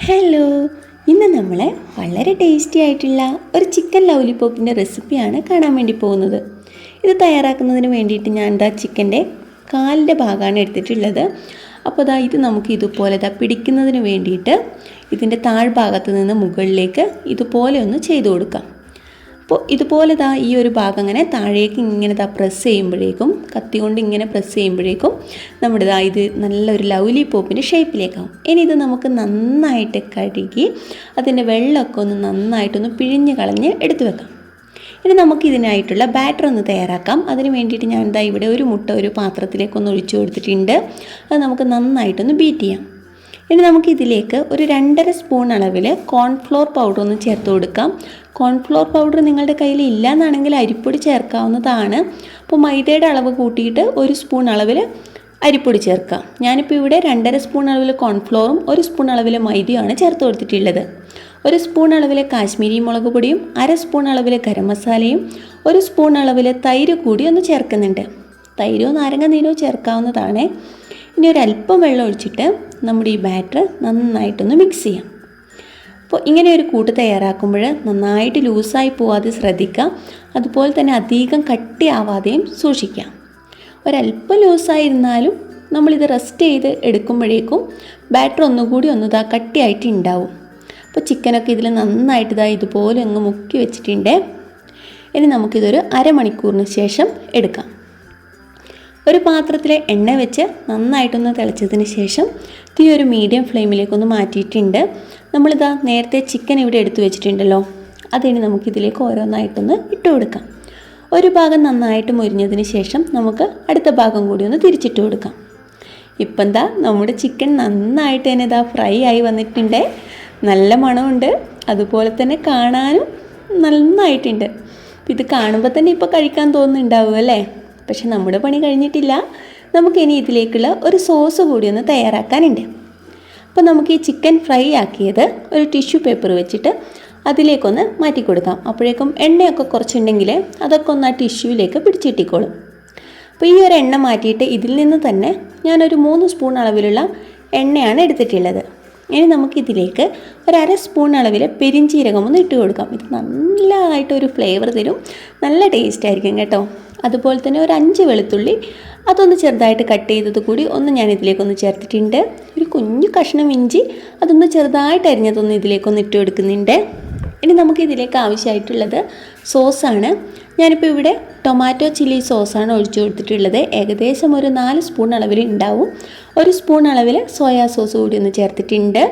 Hello, ഇന്ന് നമ്മൾ വളരെ ടേസ്റ്റി ആയിട്ടുള്ള ഒരു ചിക്കൻ ലൗലിപോപ്പിൻ്റെ റെസിപ്പിയാണ് കാണാൻ വേണ്ടി പോകുന്നത്. ഇത് തയ്യാറാക്കുന്നതിന് വേണ്ടിയിട്ട് ഞാൻ ചിക്കൻ്റെ കാലിൻ്റെ ഭാഗമാണ് എടുത്തിട്ടുള്ളത്. അപ്പോൾ ഇത് നമുക്ക് ഇതുപോലെ പിടിക്കുന്നതിന് വേണ്ടിയിട്ട് ഇതിൻ്റെ താഴ്ഭാഗത്ത് നിന്ന് മുകളിലേക്ക് ഇതുപോലെ ഒന്ന് ചെയ്തു കൊടുക്കാം. അപ്പോൾ ഇതുപോലെ ഈ ഒരു ഭാഗം അങ്ങനെ താഴേക്ക് ഇങ്ങനെ പ്രസ് ചെയ്യുമ്പോഴേക്കും, കത്തി കൊണ്ട് ഇങ്ങനെ പ്രസ് ചെയ്യുമ്പോഴേക്കും നമ്മുടെ ഇത് നല്ലൊരു ലൗലിപോപ്പിൻ്റെ ഷേപ്പിലേക്കാവും. ഇനി ഇത് നമുക്ക് നന്നായിട്ട് കഴുകി അതിൻ്റെ വെള്ളമൊക്കെ ഒന്ന് നന്നായിട്ടൊന്ന് പിഴിഞ്ഞ് കളഞ്ഞ് എടുത്തു വെക്കാം. ഇനി നമുക്ക് ഇതിനായിട്ടുള്ള ബാറ്റർ ഒന്ന് തയ്യാറാക്കാം. അതിന് വേണ്ടിയിട്ട് ഞാൻ ഇവിടെ ഒരു മുട്ട ഒരു പാത്രത്തിലേക്കൊന്ന് ഒഴിച്ചു കൊടുത്തിട്ടുണ്ട്. അത് നമുക്ക് നന്നായിട്ടൊന്ന് ബീറ്റ് ചെയ്യാം. ഇനി നമുക്കിതിലേക്ക് ഒരു 2.5 സ്പൂൺ അളവിൽ കോൺഫ്ലോർ പൗഡർ ഒന്ന് ചേർത്ത് കൊടുക്കാം. കോൺഫ്ലോർ പൗഡർ നിങ്ങളുടെ കയ്യിൽ ഇല്ല എന്നാണെങ്കിൽ അരിപ്പൊടി ചേർക്കാവുന്നതാണ്. അപ്പോൾ മൈദയുടെ അളവ് കൂട്ടിയിട്ട് 1 സ്പൂൺ അളവിൽ അരിപ്പൊടി ചേർക്കാം. ഞാനിപ്പോൾ ഇവിടെ 2.5 സ്പൂൺ അളവിൽ കോൺഫ്ലോറും 1 സ്പൂൺ അളവിൽ മൈദയാണ് ചേർത്ത് കൊടുത്തിട്ടുള്ളത്. 1 സ്പൂൺ അളവിൽ കാശ്മീരി മുളക് പൊടിയും 1/2 സ്പൂൺ അളവിൽ ഗരം മസാലയും 1 സ്പൂൺ അളവിൽ തൈര് കൂടി ഒന്ന് ചേർക്കുന്നുണ്ട്. തൈരോ നാരങ്ങ നീരോ ചേർക്കാവുന്നതാണ്. ഇനി ഒരല്പം വെള്ളം ഒഴിച്ചിട്ട് നമ്മുടെ ഈ ബാറ്റർ നന്നായിട്ടൊന്ന് മിക്സ് ചെയ്യാം. അപ്പോൾ ഇങ്ങനെ ഒരു കൂട്ട് തയ്യാറാക്കുമ്പോൾ നന്നായിട്ട് ലൂസായി പോവാതെ ശ്രദ്ധിക്കാം. അതുപോലെ തന്നെ അധികം കട്ടിയാവാതെയും സൂക്ഷിക്കാം. ഒരല്പം ലൂസായിരുന്നാലും നമ്മളിത് റെസ്റ്റ് ചെയ്ത് എടുക്കുമ്പോഴേക്കും ബാറ്റർ ഒന്നുകൂടി കട്ടിയായിട്ട് ഉണ്ടാവും. അപ്പോൾ ചിക്കനൊക്കെ ഇതിൽ നന്നായിട്ട് ഇതുപോലെ അങ്ങ് മുക്കി വെച്ചിട്ടുണ്ട്. ഇനി നമുക്കിതൊരു അരമണിക്കൂറിന് ശേഷം എടുക്കാം. ഒരു പാത്രത്തിൽ എണ്ണ വെച്ച് നന്നായിട്ടൊന്ന് തിളച്ചതിന് ശേഷം തീ ഒരു മീഡിയം ഫ്ലെയിമിലേക്കൊന്ന് മാറ്റിയിട്ടുണ്ട്. നേരത്തെ ചിക്കൻ ഇവിടെ എടുത്തു വെച്ചിട്ടുണ്ടല്ലോ, അതിനി നമുക്കിതിലേക്ക് ഓരോന്നായിട്ടൊന്ന് ഇട്ട് കൊടുക്കാം. ഒരു ഭാഗം നന്നായിട്ട് മൊരിഞ്ഞതിന് ശേഷം നമുക്ക് അടുത്ത ഭാഗം കൂടി ഒന്ന് തിരിച്ചിട്ട് കൊടുക്കാം. ഇപ്പം നമ്മുടെ ചിക്കൻ നന്നായിട്ട് തന്നെ ഫ്രൈ ആയി വന്നിട്ടുണ്ട്. നല്ല മണമുണ്ട്, അതുപോലെ തന്നെ കാണാനും നന്നായിട്ടുണ്ട്. ഇത് കാണുമ്പോൾ തന്നെ ഇപ്പോൾ കഴിക്കാൻ തോന്നുന്നുണ്ടാവും അല്ലേ? പക്ഷെ നമ്മുടെ പണി കഴിഞ്ഞിട്ടില്ല. നമുക്കിനി ഇതിലേക്കുള്ള ഒരു സോസ് കൂടി ഒന്ന് തയ്യാറാക്കാനുണ്ട്. അപ്പോൾ നമുക്ക് ഈ ചിക്കൻ ഫ്രൈ ആക്കിയത് ഒരു ടിഷ്യൂ പേപ്പർ വെച്ചിട്ട് അതിലേക്കൊന്ന് മാറ്റി കൊടുക്കാം. അപ്പോഴേക്കും എണ്ണയൊക്കെ കുറച്ചുണ്ടെങ്കിൽ അതൊക്കെ ഒന്ന് ആ ടിഷ്യൂവിലേക്ക് പിടിച്ചിട്ടിക്കോളും. അപ്പോൾ ഈ ഒരു എണ്ണ മാറ്റിയിട്ട് ഇതിൽ നിന്ന് തന്നെ ഞാനൊരു 3 സ്പൂൺ അളവിലുള്ള എണ്ണയാണ് എടുത്തിട്ടുള്ളത്. ഇനി നമുക്കിതിലേക്ക് ഒരു 1/2 സ്പൂൺ അളവിൽ പെരിഞ്ചീരകം ഒന്ന് ഇട്ട് കൊടുക്കാം. ഇത് നല്ലതായിട്ടൊരു ഫ്ലേവർ തരും, നല്ല ടേസ്റ്റ് ആയിരിക്കും കേട്ടോ. അതുപോലെ തന്നെ ഒരു 5 വെളുത്തുള്ളി അതൊന്ന് ചെറുതായിട്ട് കട്ട് ചെയ്തത് കൂടി ഞാൻ ഇതിലേക്കൊന്ന് ചേർത്തിട്ടുണ്ട്. ഒരു കുഞ്ഞു കഷ്ണം ഇഞ്ചി അതൊന്ന് ചെറുതായിട്ട് അരിഞ്ഞതൊന്ന് ഇതിലേക്കൊന്ന് ഇട്ട് കൊടുക്കുന്നുണ്ട്. ഇനി നമുക്കിതിലേക്ക് ആവശ്യമായിട്ടുള്ളത് സോസാണ്. ഞാനിപ്പോൾ ഇവിടെ ടൊമാറ്റോ ചില്ലി സോസാണ് ഒഴിച്ചു കൊടുത്തിട്ടുള്ളത്. ഏകദേശം ഒരു 4 സ്പൂൺ അളവിൽ ഉണ്ടാവും. 1 സ്പൂൺ അളവിൽ സോയാ സോസ് കൂടി ഒന്ന് ചേർത്തിട്ടുണ്ട്.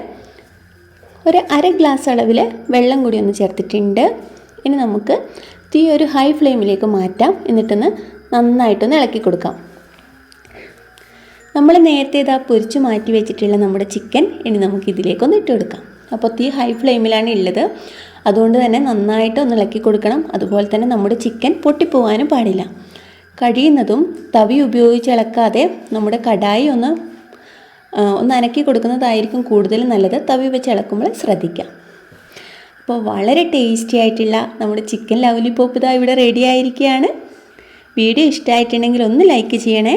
ഒരു 1/2 ഗ്ലാസ് അളവിൽ വെള്ളം കൂടി ഒന്ന് ചേർത്തിട്ടുണ്ട്. ഇനി നമുക്ക് തീ ഒരു ഹൈ ഫ്ലെയിമിലേക്ക് മാറ്റാം. എന്നിട്ടൊന്ന് നന്നായിട്ടൊന്ന് ഇളക്കി കൊടുക്കാം. നമ്മൾ നേരത്തെ പൊരിച്ച് മാറ്റി വെച്ചിട്ടുള്ള നമ്മുടെ ചിക്കൻ ഇനി നമുക്ക് ഇതിലേക്കൊന്ന് ഇട്ട് കൊടുക്കാം. അപ്പോൾ തീ ഹൈ ഫ്ലെയിമിലാണ് ഉള്ളത്, അതുകൊണ്ട് തന്നെ നന്നായിട്ടൊന്ന് ഇളക്കി കൊടുക്കണം. അതുപോലെ തന്നെ നമ്മുടെ ചിക്കൻ പൊട്ടിപ്പോവാനും പാടില്ല. കഴിയുന്നതും തവി ഉപയോഗിച്ച് ഇളക്കാതെ നമ്മുടെ കടായി ഒന്ന് അനക്കി കൊടുക്കുന്നതായിരിക്കും കൂടുതൽ നല്ലത്. തവി വെച്ച് ഇളക്കുമ്പോൾ ശ്രദ്ധിക്കാം. അപ്പോൾ വളരെ ടേസ്റ്റി ആയിട്ടുള്ള നമ്മുടെ ചിക്കൻ ലൗലിപോപ്പ് ഇവിടെ റെഡി ആയിരിക്കുകയാണ്. വീഡിയോ ഇഷ്ടമായിട്ടുണ്ടെങ്കിൽ ഒന്ന് ലൈക്ക് ചെയ്യണേ.